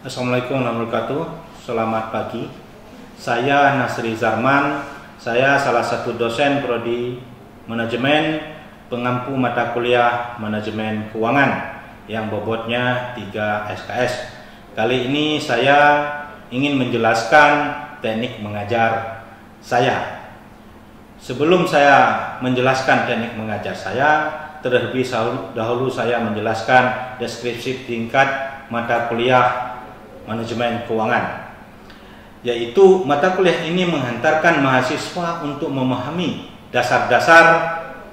Assalamualaikum warahmatullahi wabarakatuh. Selamat pagi. Saya Nasri Zarman. Saya salah satu dosen prodi manajemen pengampu mata kuliah manajemen keuangan yang bobotnya 3 SKS. Kali ini saya ingin menjelaskan teknik mengajar saya. Sebelum saya menjelaskan teknik mengajar saya, terlebih dahulu saya menjelaskan deskripsi tingkat mata kuliah manajemen keuangan, yaitu mata kuliah ini menghantarkan mahasiswa untuk memahami dasar-dasar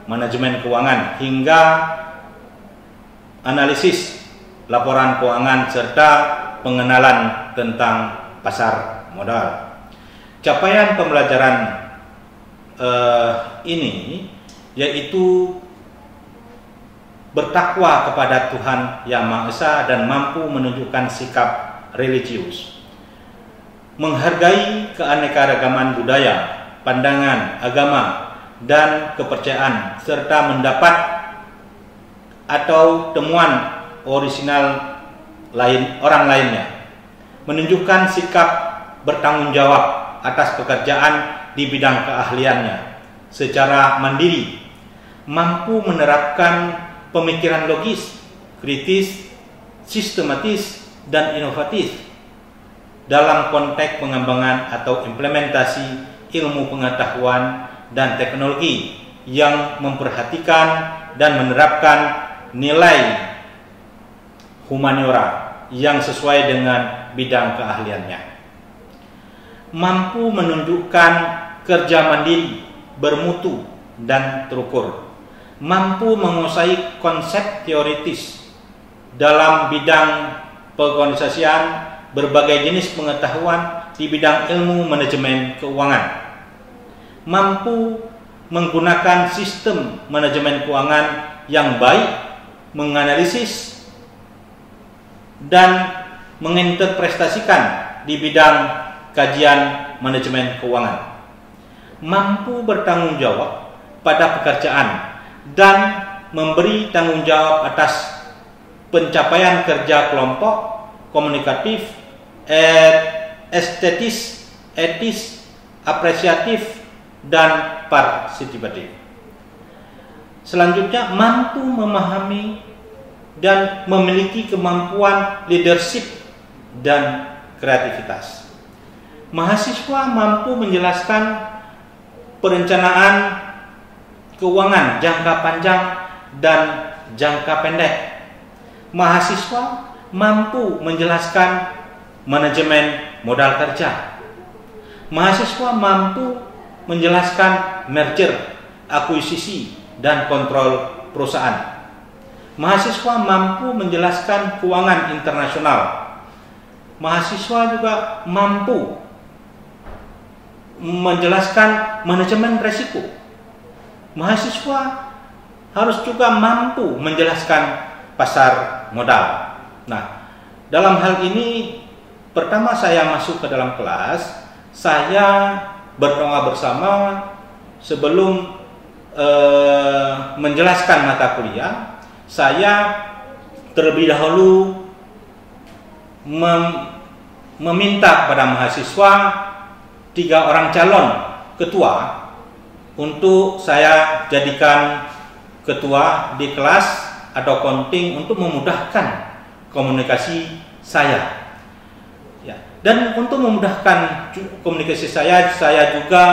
manajemen keuangan hingga analisis laporan keuangan serta pengenalan tentang pasar modal. Capaian pembelajaran ini yaitu bertakwa kepada Tuhan Yang Maha Esa dan mampu menunjukkan sikap religius, menghargai keanekaragaman budaya, pandangan, agama, dan kepercayaan, serta mendapat atau temuan orisinal orang lainnya, menunjukkan sikap bertanggung jawab atas pekerjaan di bidang keahliannya secara mandiri, mampu menerapkan pemikiran logis, kritis, sistematis, dan inovatif dalam konteks pengembangan atau implementasi ilmu pengetahuan dan teknologi yang memperhatikan dan menerapkan nilai humaniora yang sesuai dengan bidang keahliannya. Mampu menunjukkan kerja mandiri, bermutu, dan terukur. Mampu menguasai konsep teoritis dalam bidang pengorganisasian, berbagai jenis pengetahuan di bidang ilmu manajemen keuangan. Mampu menggunakan sistem manajemen keuangan yang baik, menganalisis dan menginterpretasikan di bidang kajian manajemen keuangan. Mampu bertanggung jawab pada pekerjaan dan memberi tanggung jawab atas pencapaian kerja kelompok, komunikatif, estetis, etis, apresiatif, dan partisipatif. Selanjutnya, mampu memahami dan memiliki kemampuan leadership dan kreativitas. Mahasiswa mampu menjelaskan perencanaan keuangan jangka panjang dan jangka pendek. Mahasiswa mampu menjelaskan manajemen modal kerja. Mahasiswa mampu menjelaskan merger, akuisisi, dan kontrol perusahaan. Mahasiswa mampu menjelaskan keuangan internasional. Mahasiswa juga mampu menjelaskan manajemen risiko. Mahasiswa harus juga mampu menjelaskan pasar modal. Nah, dalam hal ini pertama saya masuk ke dalam kelas, saya berdoa bersama sebelum menjelaskan mata kuliah. Saya terlebih dahulu meminta kepada mahasiswa 3 orang calon ketua untuk saya jadikan ketua di kelas atau konting untuk memudahkan komunikasi saya. Ya. Dan untuk memudahkan komunikasi saya juga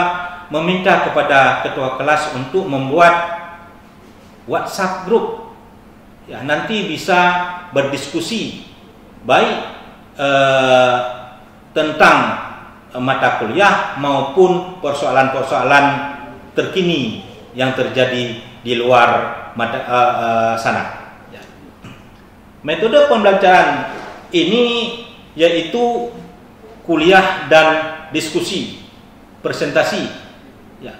meminta kepada ketua kelas untuk membuat WhatsApp group. Ya, nanti bisa berdiskusi baik tentang mata kuliah maupun persoalan-persoalan terkini yang terjadi di luar sana. Ya. Metode pembelajaran ini yaitu kuliah dan diskusi, presentasi. Ya.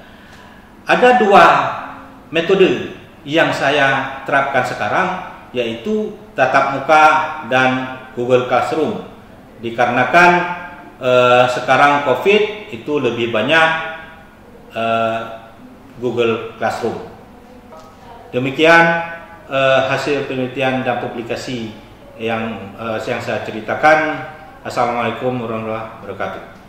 Ada 2 metode yang saya terapkan sekarang, yaitu tatap muka dan Google Classroom. Dikarenakan sekarang COVID itu lebih banyak Google Classroom. Demikian hasil penelitian dan publikasi yang saya ceritakan. Assalamualaikum warahmatullahi wabarakatuh.